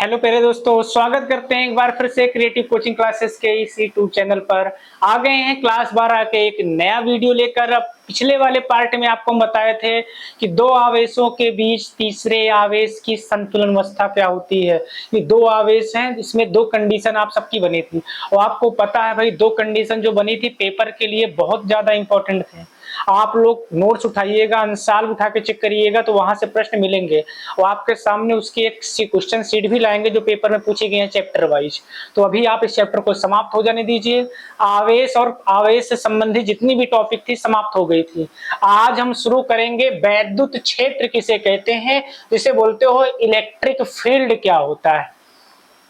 Hello प्यारे दोस्तों, स्वागत करते हैं एक बार फिर से क्रिएटिव कोचिंग क्लासेस के इस यूट्यूब चैनल पर। आ गए हैं क्लास 12 के एक नया वीडियो लेकर। अब पिछले वाले पार्ट में आपको हम बताए थे कि दो आवेशों के बीच तीसरे आवेश की संतुलन अवस्था क्या होती है। ये दो आवेश हैं, इसमें दो कंडीशन आप सबकी बनी थी और आपको पता है भाई, दो कंडीशन जो बनी थी पेपर के लिए बहुत ज्यादा इंपॉर्टेंट थे। आप लोग नोट्स उठाइएगा, अंसाल उठा के चेक करिएगा तो वहां से प्रश्न मिलेंगे और आपके सामने उसकी एक क्वेश्चन शीट भी लाएंगे जो पेपर में पूछे गए हैं चैप्टर वाइज। तो अभी आप इस चैप्टर को समाप्त हो जाने दीजिए। आवेश और आवेश से संबंधित जितनी भी टॉपिक थी समाप्त हो गई थी। आज हम शुरू करेंगे वैद्युत क्षेत्र किसे कहते हैं, जिसे बोलते हो इलेक्ट्रिक फील्ड क्या होता है।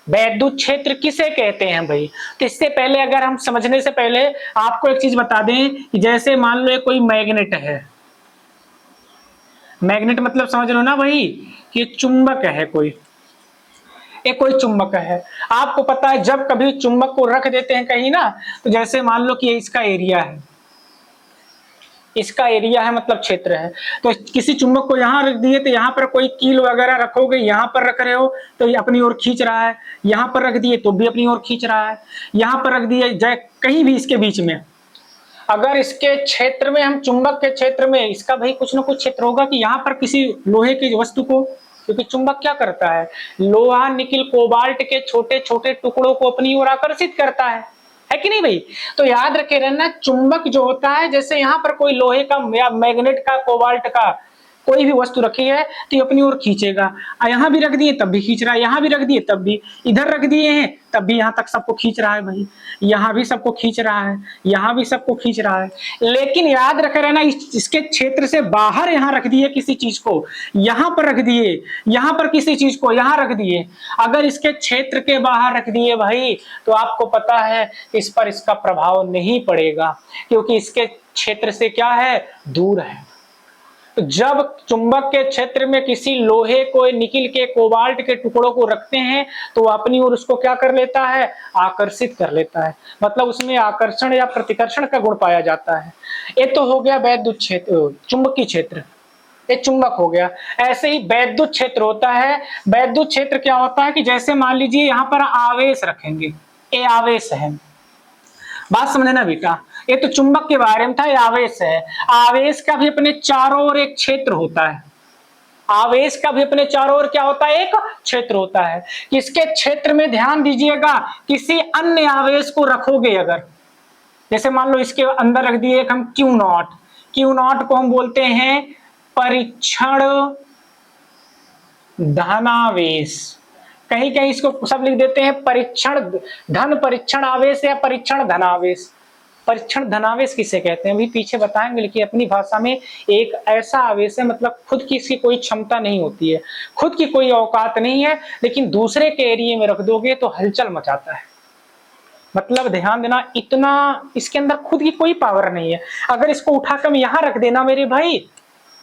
वैद्युत क्षेत्र किसे कहते हैं भाई। तो इससे पहले अगर हम समझने से पहले आपको एक चीज बता दें कि जैसे मान लो कोई मैग्नेट है। मैग्नेट मतलब समझ लो ना भाई कि चुंबक है कोई, एक कोई चुंबक है। आपको पता है जब कभी चुंबक को रख देते हैं कहीं ना, तो जैसे मान लो कि ये इसका एरिया है, इसका एरिया है मतलब क्षेत्र है। तो किसी चुंबक को यहां रख दिए तो यहां पर कोई कील वगैरह रखोगे, यहां पर रख रहे हो तो ये अपनी ओर खींच रहा है, यहां पर रख दिए तो भी अपनी ओर खींच रहा है, यहां पर रख दिए जाए कहीं भी इसके बीच में। अगर इसके क्षेत्र में, हम चुंबक के क्षेत्र में, इसका भाई कुछ ना कुछ क्षेत्र होगा कि यहाँ पर किसी लोहे की वस्तु को, क्योंकि चुंबक क्या करता है, लोहा निकिल कोबाल्ट के छोटे छोटे टुकड़ों को अपनी ओर आकर्षित करता है कि नहीं भाई। तो याद रखे रहना, चुंबक जो होता है, जैसे यहाँ पर कोई लोहे का या मैग्नेट का, कोबाल्ट का कोई भी वस्तु रखी है तो ये अपनी ओर खींचेगा। यहां भी रख दिए तब भी खींच रहा है, यहां भी रख दिए तब भी, इधर रख दिए हैं तब भी यहां तक सबको खींच रहा है भाई, यहां भी सबको खींच रहा है, यहां भी सबको खींच रहा है। लेकिन याद रखे रहना, इसके क्षेत्र से बाहर यहां रख दिए किसी चीज को, यहां पर रख दिए, यहां पर किसी चीज को यहां रख दिए, अगर इसके क्षेत्र के बाहर रख दिए भाई तो आपको पता है इस पर इसका प्रभाव नहीं पड़ेगा, क्योंकि इसके क्षेत्र से क्या है, दूर है। जब चुंबक के क्षेत्र में किसी लोहे को, निकिल के, कोबाल्ट के टुकड़ों को रखते हैं तो अपनी ओर उसको क्या कर लेता है, आकर्षित कर लेता है। मतलब उसमें आकर्षण या प्रतिकर्षण का गुण पाया जाता है। ये तो हो गया वैद्युत क्षेत्र, चुंबकीय क्षेत्र, ये चुंबक हो गया। ऐसे ही वैद्युत क्षेत्र होता है। वैद्युत क्षेत्र क्या होता है कि जैसे मान लीजिए यहाँ पर आवेश रखेंगे, ये आवेश है, बात समझना बेटा, ये तो चुंबक के बारे में था, ये आवेश है। आवेश का भी अपने चारों ओर एक क्षेत्र होता है, आवेश का भी अपने चारों ओर क्या होता है, एक क्षेत्र होता है। किसके क्षेत्र में ध्यान दीजिएगा, किसी अन्य आवेश को रखोगे अगर, जैसे मान लो इसके अंदर रख दिए हम क्यू नॉट, क्यू नॉट को हम बोलते हैं परीक्षण धनावेश, कहीं कहीं इसको सब लिख देते हैं परीक्षण धन परीक्षण आवेश या परीक्षण धनावेश। परीक्षण धनावेश किसे कहते हैं अभी पीछे बताएंगे, लेकिन अपनी भाषा में एक ऐसा आवेश है, मतलब खुद की इसकी कोई क्षमता नहीं होती है, खुद की कोई औकात नहीं है, लेकिन दूसरे के एरिया में रख दोगे तो हलचल मचाता है। मतलब ध्यान देना, इतना इसके अंदर खुद की कोई पावर नहीं है। अगर इसको उठाकर यहां रख देना मेरे भाई,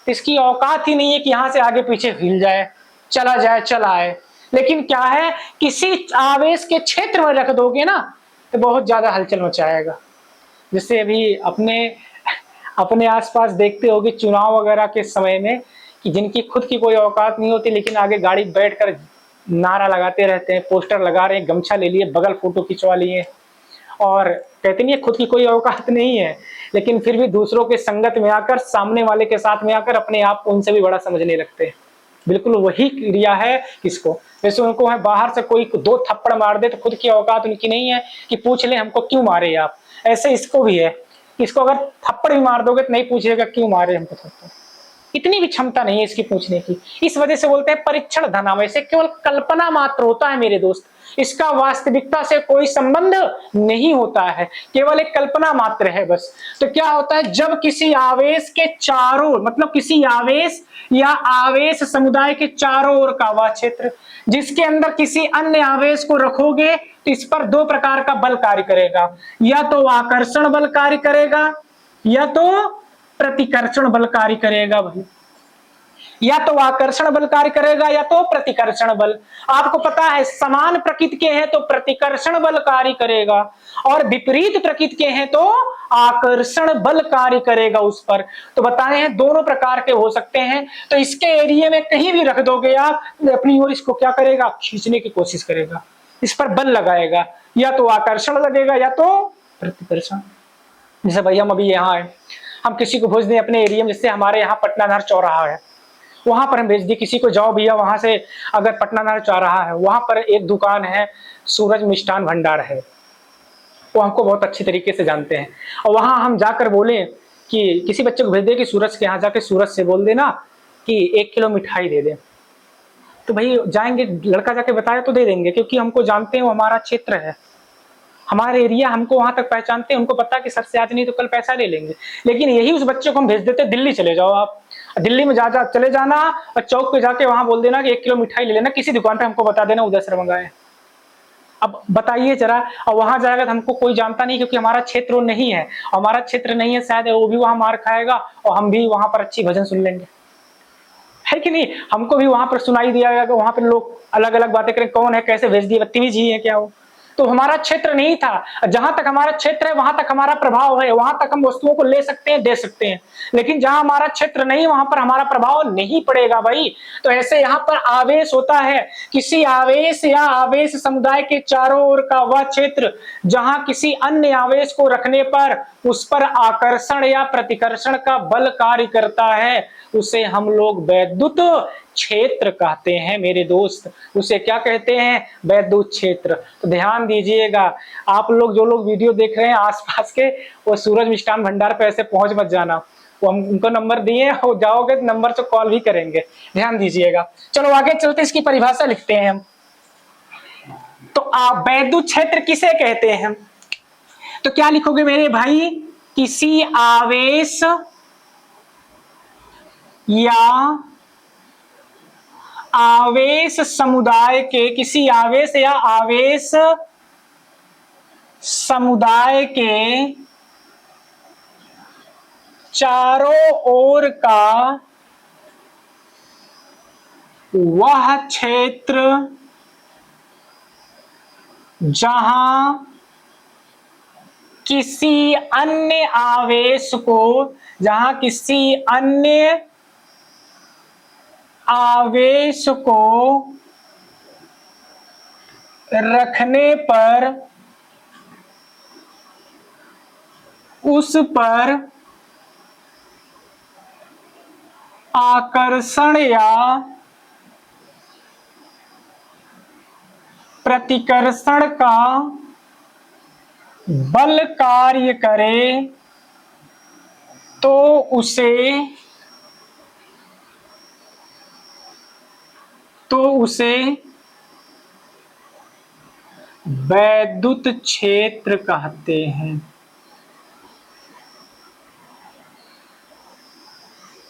तो इसकी औकात ही नहीं है कि यहां से आगे पीछे हिल जाए, चला जाए, चला आए। लेकिन क्या है, किसी आवेश के क्षेत्र में रख दोगे ना तो बहुत ज्यादा हलचल मचाएगा। जैसे अभी अपने आसपास देखते होगे चुनाव वगैरह के समय में कि जिनकी खुद की कोई औकात नहीं होती, लेकिन आगे गाड़ी बैठकर नारा लगाते रहते हैं, पोस्टर लगा रहे हैं, गमछा ले लिए, बगल फोटो खिंचवा लिए और कहते नहीं है खुद की कोई औकात नहीं है, लेकिन फिर भी दूसरों के संगत में आकर, सामने वाले के साथ में आकर अपने आप को उनसे भी बड़ा समझने लगते हैं। बिल्कुल वही क्रिया है किसको, जैसे उनको है बाहर से कोई दो थप्पड़ मार दे तो खुद की औकात उनकी नहीं है कि पूछ ले हमको क्यों मारे आप। ऐसे इसको भी है, इसको अगर थप्पड़ भी मार दोगे तो नहीं पूछेगा क्यों मारे हमको थप्पड़, इतनी भी क्षमता नहीं है इसकी पूछने की। इस वजह से बोलते हैं परीक्षण धनावेश, केवल कल्पना मात्र होता है मेरे दोस्त, इसका वास्तविकता से कोई संबंध नहीं होता है, केवल एक कल्पना मात्र है बस। तो क्या होता है, जब किसी आवेश के चारों, मतलब किसी आवेश या आवेश समुदाय के चारों ओर का वह क्षेत्र जिसके अंदर किसी अन्य आवेश को रखोगे तो इस पर दो प्रकार का बल कार्य करेगा, या तो आकर्षण बल कार्य करेगा या तो प्रतिकर्षण बल कार्य करेगा भाई। या तो आकर्षण बल कार्य करेगा या तो प्रतिकर्षण बल। आपको पता है समान प्रकृति के हैं तो प्रतिकर्षण बल कार्य करेगा और विपरीत प्रकृति के हैं तो आकर्षण बल कार्य करेगा उस पर। तो बताए हैं दोनों प्रकार के हो सकते हैं। तो इसके एरिया में कहीं भी रख दोगे आप, अपनी ओर इसको क्या करेगा, खींचने की कोशिश करेगा, इस पर बल लगाएगा, या तो आकर्षण लगेगा या तो प्रतिकर्षण। जैसे भैया हम अभी यहाँ है, हम किसी को भेज दें अपने एरिया में, जैसे हमारे यहाँ पटनाधार चौराहा है, वहां पर हम भेज दिए किसी को, जाओ भैया वहां से, अगर पटनाधार चौराहा है वहां पर एक दुकान है सूरज मिष्ठान भंडार है, वो हमको बहुत अच्छी तरीके से जानते हैं, और वहां हम जाकर बोले कि किसी बच्चे को भेज दे कि सूरज के यहाँ जाके सूरज से बोल देना कि 1 किलो मिठाई दे दे, तो भाई जाएंगे, लड़का जाके बताया तो दे देंगे, क्योंकि हमको जानते हैं वो हमारा क्षेत्र है, हमारे एरिया, हमको वहां तक पहचानते हैं, उनको पता है कि सर से आज नहीं तो कल पैसा ले लेंगे। लेकिन यही उस बच्चे को हम भेज देते दिल्ली चले जाओ आप, दिल्ली में जा चले जाना और चौक पे जाके वहां बोल देना कि 1 किलो मिठाई ले लेना, किसी दुकान पे हमको बता देना उधर से मंगाए। अब बताइए जरा, और वहां जाएगा तो हमको कोई जानता नहीं, क्योंकि हमारा क्षेत्र वो नहीं है, हमारा क्षेत्र नहीं है, शायद वो भी वहां मार खाएगा और हम भी वहां पर अच्छी भजन सुन लेंगे, है कि नहीं। हमको भी वहां पर सुनाई दिया गया कि वहां पर लोग अलग अलग बातें करें, कौन है, कैसे भेज दिए, बदतमीज ही है क्या वो। तो हमारा क्षेत्र नहीं था, जहां तक हमारा क्षेत्र है वहां तक हमारा प्रभाव है, वहां तक हम वस्तुओं को ले सकते हैं, दे सकते हैं, लेकिन जहां हमारा क्षेत्र नहीं वहां पर हमारा प्रभाव नहीं पड़ेगा भाई। तो ऐसे यहाँ पर आवेश होता है, किसी आवेश या आवेश समुदाय के चारों ओर का वह क्षेत्र जहां किसी अन्य आवेश को रखने पर उस पर आकर्षण या प्रतिकर्षण का बल कार्य करता है, उसे हम लोग वैद्युत क्षेत्र कहते हैं मेरे दोस्त। उसे क्या कहते हैं, वैद्युत क्षेत्र। तो ध्यान दीजिएगा, आप लोग जो लोग वीडियो देख रहे हैं आसपास के, वो सूरज मिष्ठान भंडार पे ऐसे पहुंच मत जाना, वो हम उनको नंबर दिए, हो जाओगे तो नंबर से कॉल भी करेंगे, ध्यान दीजिएगा। चलो आगे चलते, इसकी परिभाषा लिखते हैं हम। तो वैद्युत क्षेत्र किसे कहते हैं, तो क्या लिखोगे मेरे भाई, किसी आवेश या आवेश समुदाय के, किसी आवेश या आवेश समुदाय के चारों ओर का वह क्षेत्र जहां किसी अन्य आवेश को, जहां किसी अन्य आवेश को रखने पर उस पर आकर्षण या प्रतिकर्षण का बल कार्य करे तो उसे वैद्युत क्षेत्र कहते हैं।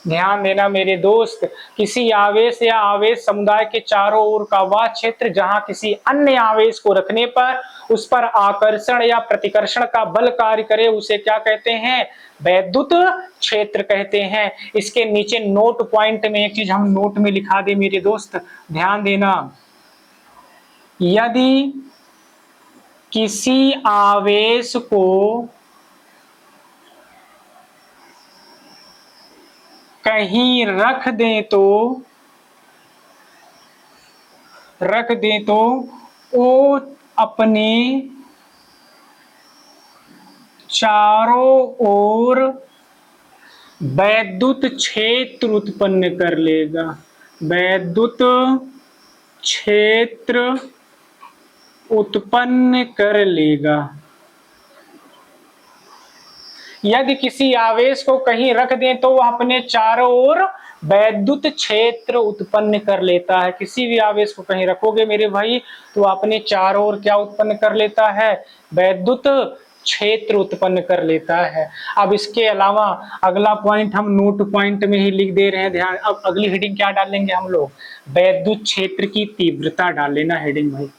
ध्यान देना मेरे दोस्त, किसी आवेश या आवेश समुदाय के चारों ओर का वह क्षेत्र जहां किसी अन्य आवेश को रखने पर उस पर आकर्षण या प्रतिकर्षण का बल कार्य करे, उसे क्या कहते हैं, वैद्युत क्षेत्र कहते हैं। इसके नीचे नोट पॉइंट में एक चीज हम नोट में लिखा दे मेरे दोस्त, ध्यान देना, यदि किसी आवेश को कहीं रख दें तो वो अपने चारों ओर वैद्युत क्षेत्र उत्पन्न कर लेगा, वैद्युत क्षेत्र उत्पन्न कर लेगा। यदि किसी आवेश को कहीं रख दें तो वह अपने चारों ओर वैद्युत क्षेत्र उत्पन्न कर लेता है। किसी भी आवेश को कहीं रखोगे मेरे भाई तो अपने चारों ओर क्या उत्पन्न कर लेता है, वैद्युत क्षेत्र उत्पन्न कर लेता है। अब इसके अलावा अगला पॉइंट हम नोट पॉइंट में ही लिख दे रहे हैं, ध्यान। अब अगली हेडिंग क्या डालेंगे हम लोग, वैद्युत क्षेत्र की तीव्रता डाल लेना हेडिंग भाई,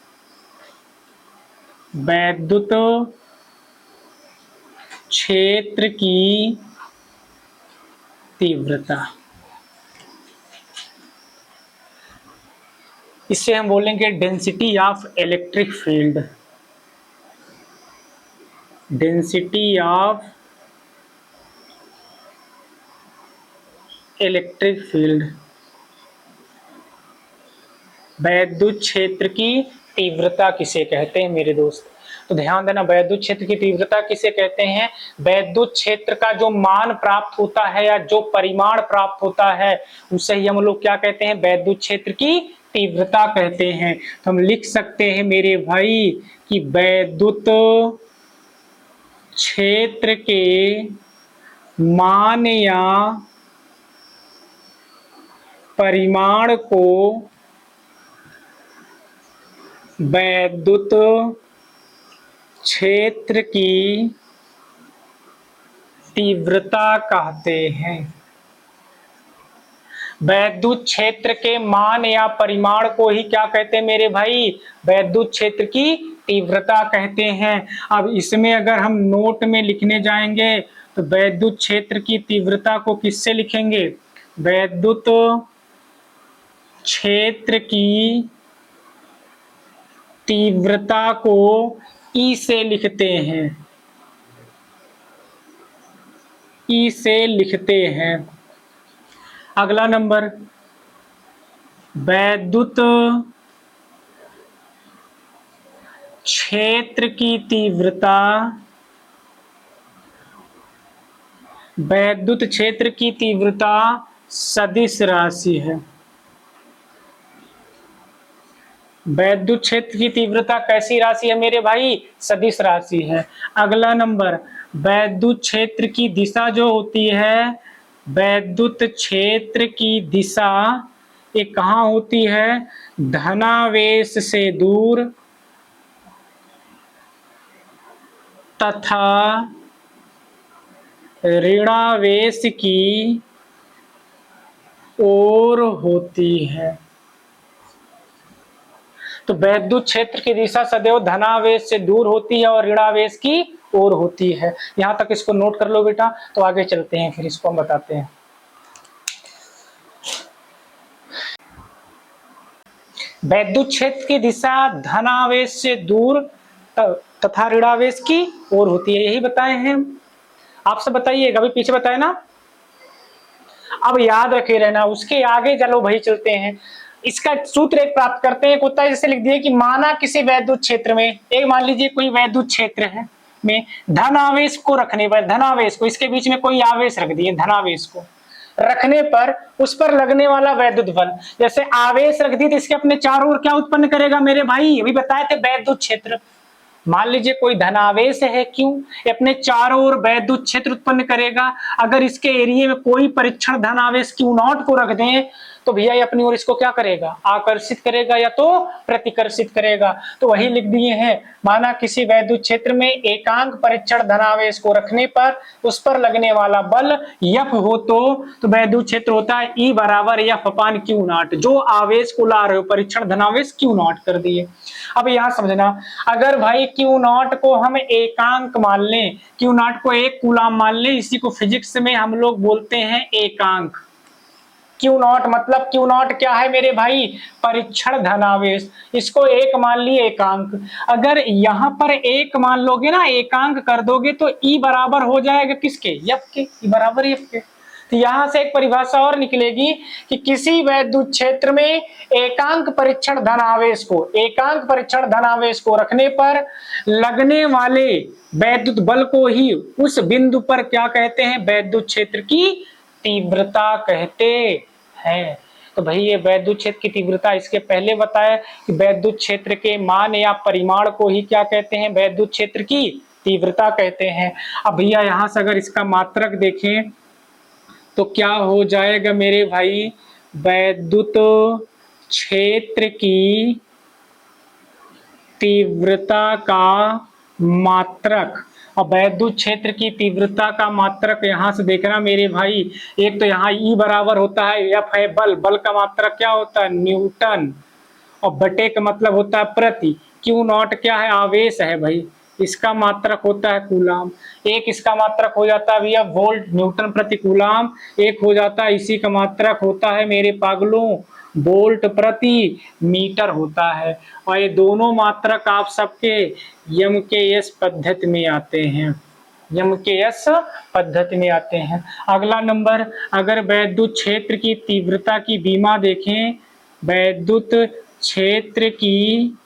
वैद्युत क्षेत्र की तीव्रता। इससे हम बोलेंगे density of electric field, density of electric field, वैद्युत क्षेत्र की तीव्रता किसे कहते हैं मेरे दोस्त। तो ध्यान देना, वैद्युत क्षेत्र की तीव्रता किसे कहते हैं, वैद्युत क्षेत्र का जो मान प्राप्त होता है या जो परिमाण प्राप्त होता है उसे ही हम लोग क्या कहते हैं, वैद्युत क्षेत्र की तीव्रता कहते हैं। तो हम लिख सकते हैं मेरे भाई कि वैद्युत क्षेत्र के मान या परिमाण को वैद्युत क्षेत्र की तीव्रता कहते हैं। वैद्युत क्षेत्र के मान या परिमाण को ही क्या कहते हैं मेरे भाई, वैद्युत क्षेत्र की तीव्रता कहते हैं। अब इसमें अगर हम नोट में लिखने जाएंगे तो वैद्युत क्षेत्र की तीव्रता को किससे लिखेंगे, वैद्युत क्षेत्र की तीव्रता को ई से लिखते हैं, ई से लिखते हैं। अगला नंबर, वैद्युत क्षेत्र की तीव्रता, वैद्युत क्षेत्र की तीव्रता सदिश राशि है। वैद्युत क्षेत्र की तीव्रता कैसी राशि है मेरे भाई, सदिश राशि है। अगला नंबर, वैद्युत क्षेत्र की दिशा जो होती है, वैद्युत क्षेत्र की दिशा ये कहाँ होती है, धनावेश से दूर तथा ऋणावेश की ओर होती है। तो वैद्युत क्षेत्र की दिशा सदैव धनावेश से दूर होती है और ऋणावेश की ओर होती है। यहां तक इसको नोट कर लो बेटा, तो आगे चलते हैं, फिर इसको हम बताते हैं। वैद्युत क्षेत्र की दिशा धनावेश से दूर तथा ऋणावेश की ओर होती है, यही बताए हैं। आप सब बताइएगा, अभी पीछे बताए ना। अब याद रखे रहना, उसके आगे चलो भाई चलते हैं। इसका सूत्र एक प्राप्त करते हैं, एक होता है जैसे लिख दिए कि माना किसी वैद्युत क्षेत्र में, एक मान लीजिए कोई वैद्युत क्षेत्र है में धन आवेश को रखने पर, धनावेश को, इसके बीच में कोई आवेश रख दिए, धनावेश को रखने पर उस पर लगने वाला वैद्युत बल, जैसे आवेश रख दिए तो इसके अपने चारों ओर क्या उत्पन्न करेगा मेरे भाई, अभी बताए थे वैद्युत क्षेत्र। मान लीजिए कोई धनावेश है क्यों, ये अपने चारों ओर वैद्युत क्षेत्र उत्पन्न करेगा। अगर इसके एरिया में कोई परीक्षण धनावेश क्यू नॉट को रख दें तो भैया ये अपनी ओर इसको क्या करेगा, आकर्षित करेगा या तो प्रतिकर्षित करेगा। तो वही लिख दिए हैं, माना किसी वैद्युत क्षेत्र में एकांक परीक्षण धनावेश को रखने पर उस पर लगने वाला बल F हो तो वैद्युत क्षेत्र होता है E बराबर F अपान क्यू नॉट, जो आवेश को ला रहे हो परीक्षण धनावेश क्यू नॉट कर दिए। अब यहां समझना, अगर भाई क्यू नॉट को हम एकांक मान लें, क्यू नॉट को 1 कूलाम मान लें, इसी को फिजिक्स में हम लोग बोलते हैं एकांक। क्यू नॉट मतलब, क्यू नॉट क्या है मेरे भाई, परीक्षण धनावेश, इसको 1 मान लिए एकांक। अगर यहां पर 1 मान लोगे ना, एकांक कर दोगे तो E बराबर हो जाएगा किसके, F के, E बराबर F के। तो यहां से एक परिभाषा और निकलेगी कि किसी वैद्युत क्षेत्र में एकांक परीक्षण धनावेश को, एकांक परीक्षण धनावेश को रखने पर लगने वाले वैद्युत बल को ही उस बिंदु पर क्या कहते हैं, वैद्युत क्षेत्र की तीव्रता कहते हैं। तो भाई ये वैद्युत क्षेत्र की तीव्रता, इसके पहले बताया कि वैद्युत क्षेत्र के मान या परिमाण को ही क्या कहते हैं, वैद्युत क्षेत्र की तीव्रता कहते हैं। अब भैया यहां से अगर इसका मात्रक देखें तो क्या हो जाएगा मेरे भाई, वैद्युत क्षेत्र की तीव्रता का मात्रक। और वैद्युत क्षेत्र की तीव्रता का मात्रक यहां से देखना मेरे भाई, एक तो यहाँ E बराबर होता है F है बल, बल का मात्रक क्या होता है, न्यूटन, और बटे का मतलब होता है प्रति, क्यू नॉट क्या है, आवेश है भाई, इसका मात्रक होता है कूलाम, एक इसका मात्रक हो जाता है भैया वोल्ट न्यूटन प्रति कूलाम, एक हो जाता है इसी का मात्रक होता है मेरे पागलों वोल्ट प्रति मीटर होता है। और ये दोनों मात्रक आप सबके यम के एस पद्धति में आते हैं, यम के एस पद्धति में आते हैं। अगला नंबर, अगर वैद्युत क्षेत्र की तीव्रता की बीमा देखें, वैद्युत क्षेत्र की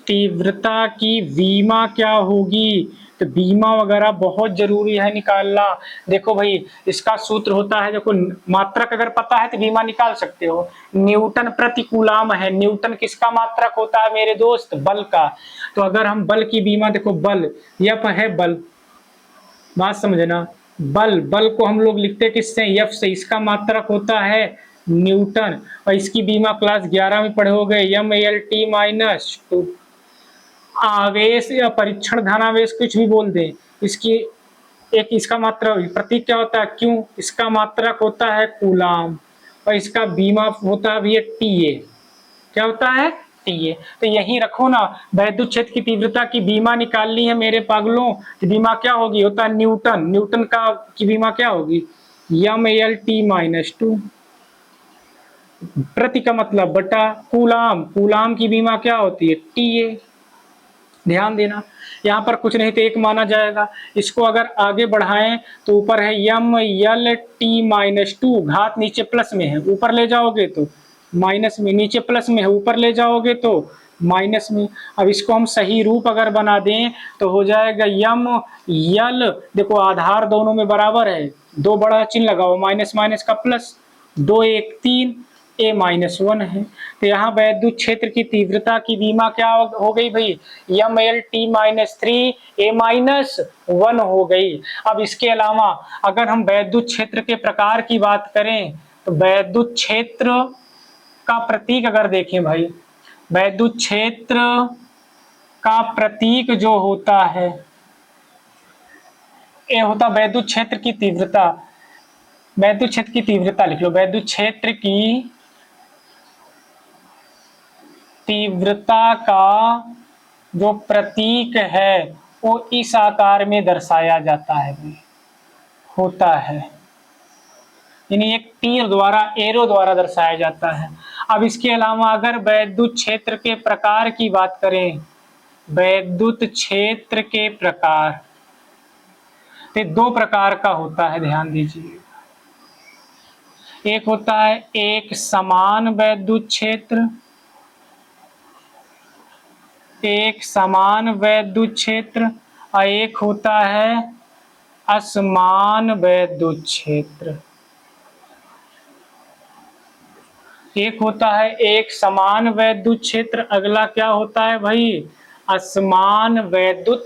तीव्रता की बीमा क्या होगी, तो बीमा वगैरह बहुत जरूरी है निकालना। देखो भाई, इसका सूत्र होता है, देखो मात्रक अगर पता है तो बीमा निकाल सकते हो, न्यूटन प्रति कूलाम है। न्यूटन किसका मात्रक होता है मेरे दोस्त, बल का। तो अगर हम बल की बीमा, देखो बल, यफ है बल, बात समझना, बल, बल को हम लोग लिखते किससे, यफ से, इसका मात्रक होता है न्यूटन। और इसकी बीमा क्लास 11 में पढ़े होगे, एम एल टी माइनस 2। आवेश या परीक्षण धनावेश कुछ भी बोल दे, इसकी एक इसका मात्रक प्रतीक क्या होता है, क्यों, इसका मात्रक होता है कूलाम, और इसका बीमा होता है भैया टीए। क्या होता है, टीए। तो यही रखो ना, वैद्युत क्षेत्र की तीव्रता की बीमा निकालनी है मेरे पागलों, तो बीमा क्या होगी, होता है न्यूटन। न्यूटन का की बीमा क्या होगी, एम एल टी माइनस 2। प्रति का मतलब बटा, कूलाम, कूलाम की बीमा क्या होती है, टीए। ध्यान देना, यहाँ पर कुछ नहीं तो एक माना जाएगा। इसको अगर आगे बढ़ाएं तो ऊपर है यम एल टी माइनस 2, घात नीचे प्लस में है, ऊपर ले जाओगे तो माइनस में, नीचे प्लस में है, ऊपर ले जाओगे तो माइनस में। अब इसको हम सही रूप अगर बना दें तो हो जाएगा यम यल, देखो आधार दोनों में बराबर है, दो बड़ा चिन्ह लगाओ, माइनस माइनस का प्लस, 2 1 3, ए माइनस 1 है। तो यहाँ वैद्युत क्षेत्र की तीव्रता की बीमा क्या हो गई भाई, एम एल टी माइनस 3 ए माइनस 1 हो गई। अब इसके अलावा अगर हम वैद्युत क्षेत्र के प्रकार की बात करें तो वैद्युत क्षेत्र का प्रतीक अगर देखें भाई, वैद्युत क्षेत्र का प्रतीक जो होता है, ये होता वैद्युत क्षेत्र की तीव्रता। वैद्युत क्षेत्र की तीव्रता लिख लो, वैद्युत क्षेत्र की तीव्रता का जो प्रतीक है वो इस आकार में दर्शाया जाता है, होता है, यानी एक तीर द्वारा, एरो द्वारा दर्शाया जाता है। अब इसके अलावा अगर वैद्युत क्षेत्र के प्रकार की बात करें, वैद्युत क्षेत्र के प्रकार, तो 2 प्रकार का होता है, ध्यान दीजिए। एक होता है एक समान वैद्युत क्षेत्र, एक समान वैद्युत क्षेत्र, और एक होता है असमान वैद्युत क्षेत्र। एक होता है एक समान वैद्युत क्षेत्र, अगला क्या होता है भाई, असमान वैद्युत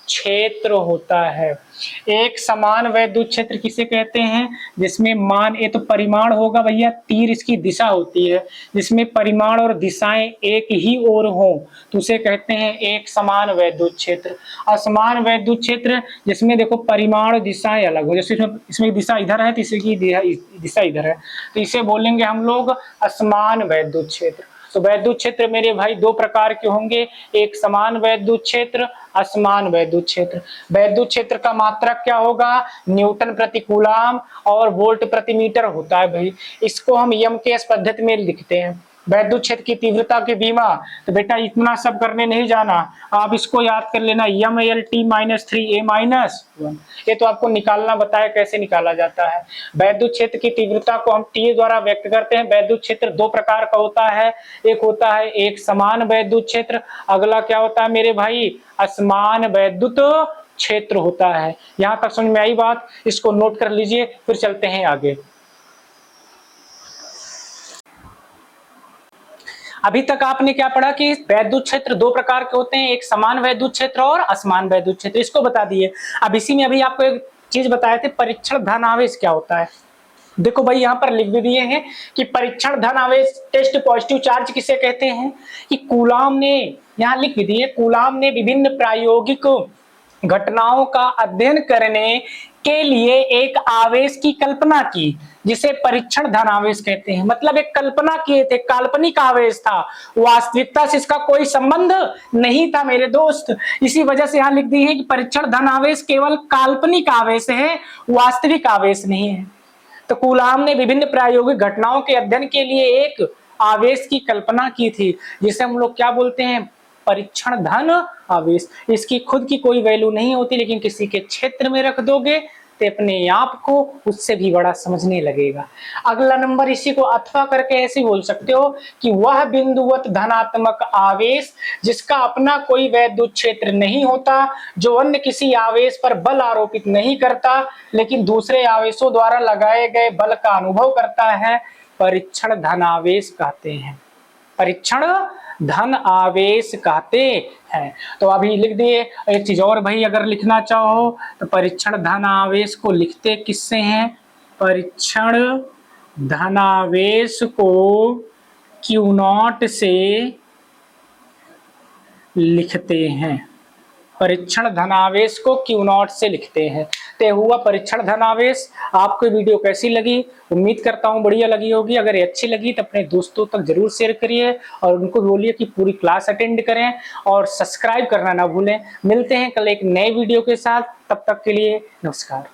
क्षेत्र होता है। एक समान वैद्युत क्षेत्र किसे कहते हैं, जिसमें मान, ये तो परिमाण होगा भैया, तीर इसकी दिशा होती है, जिसमें परिमाण और दिशाएं एक ही ओर हो तो उसे कहते हैं एक समान वैद्युत क्षेत्र। असमान वैद्युत क्षेत्र जिसमें देखो परिमाण और दिशाएं अलग हो, जैसे इसमें दिशा इधर है तो इसकी दिशा इधर है, तो इसे बोलेंगे हम लोग असमान वैद्युत क्षेत्र। तो वैद्युत क्षेत्र मेरे भाई 2 प्रकार के होंगे, एक समान वैद्युत क्षेत्र, असमान वैद्युत क्षेत्र। वैद्युत क्षेत्र का मात्रक क्या होगा, न्यूटन प्रति कूलाम और वोल्ट प्रति मीटर होता है भाई। इसको हम यम के एस पद्धति में लिखते हैं। वैद्युत क्षेत्र की तीव्रता की बीमा, तो बेटा इतना सब करने नहीं जाना, आप इसको याद कर लेना, एम एल टी माइनस 3 ए माइनस 1, ये तो आपको निकालना बताया कैसे निकाला जाता है। वैद्युत क्षेत्र की तीव्रता को हम टी द्वारा व्यक्त करते हैं। वैद्युत क्षेत्र 2 प्रकार का होता है, एक होता है एक समान वैद्युत क्षेत्र, अगला क्या होता है मेरे भाई, असमान वैद्युत क्षेत्र होता है। यहां तक समझ में आई बात, इसको नोट कर लीजिए, फिर चलते हैं आगे। अभी तक आपने क्या पढ़ा कि वैद्युत क्षेत्र 2 प्रकार के होते हैं, एक समान वैद्युत क्षेत्र और असमान वैद्युत क्षेत्र, इसको बता दिए। अब इसी में अभी आपको एक चीज बताए थे, परीक्षण धनावेश क्या होता है। देखो भाई यहाँ पर लिख भी दिए हैं कि परीक्षण धनावेश, टेस्ट पॉजिटिव चार्ज किसे कहते हैं, कि कूलाम ने, यहाँ लिख भी दिए, कूलाम ने विभिन्न प्रायोगिक घटनाओं का अध्ययन करने के लिए एक आवेश की कल्पना की जिसे परीक्षण धनावेश कहते हैं। मतलब एक कल्पना किए थे, काल्पनिक आवेश था, वास्तविकता से इसका कोई संबंध नहीं था मेरे दोस्त। इसी वजह से यहाँ लिख दी है कि परीक्षण धनावेश केवल काल्पनिक आवेश है, वास्तविक आवेश नहीं है। तो कूलाम ने विभिन्न प्रायोगिक घटनाओं के अध्ययन के लिए एक आवेश की कल्पना की थी, जिसे हम लोग क्या बोलते हैं, परीक्षण धन आवेश। इसकी खुद की कोई वैल्यू नहीं होती, लेकिन किसी के क्षेत्र में रख दोगे तो अपने आप को उससे भी बड़ा समझने लगेगा। अगला नंबर इसी को अथवा करके ऐसे बोल सकते हो कि वह बिंदुवत धनात्मक आवेश जिसका अपना कोई वैद्युत क्षेत्र नहीं होता, जो अन्य किसी आवेश पर बल आरोपित नहीं करता लेकिन दूसरे आवेशों द्वारा लगाए गए बल का अनुभव करता है, परीक्षण धनावेश कहते हैं। परीक्षण धन आवेश कहते हैं। तो अभी लिख दिए। एक चीज और भाई, अगर लिखना चाहो तो परीक्षण धन आवेश को लिखते किससे हैं, परीक्षण धनावेश को Q0 से लिखते हैं। परीक्षण धनावेश को Q0 से लिखते हैं। तय हुआ परीक्षण धनावेश। आपको वीडियो कैसी लगी, उम्मीद करता हूँ बढ़िया लगी होगी। अगर ये अच्छी लगी तो अपने दोस्तों तक जरूर शेयर करिए और उनको बोलिए कि पूरी क्लास अटेंड करें और सब्सक्राइब करना ना भूलें। मिलते हैं कल एक नए वीडियो के साथ, तब तक के लिए नमस्कार।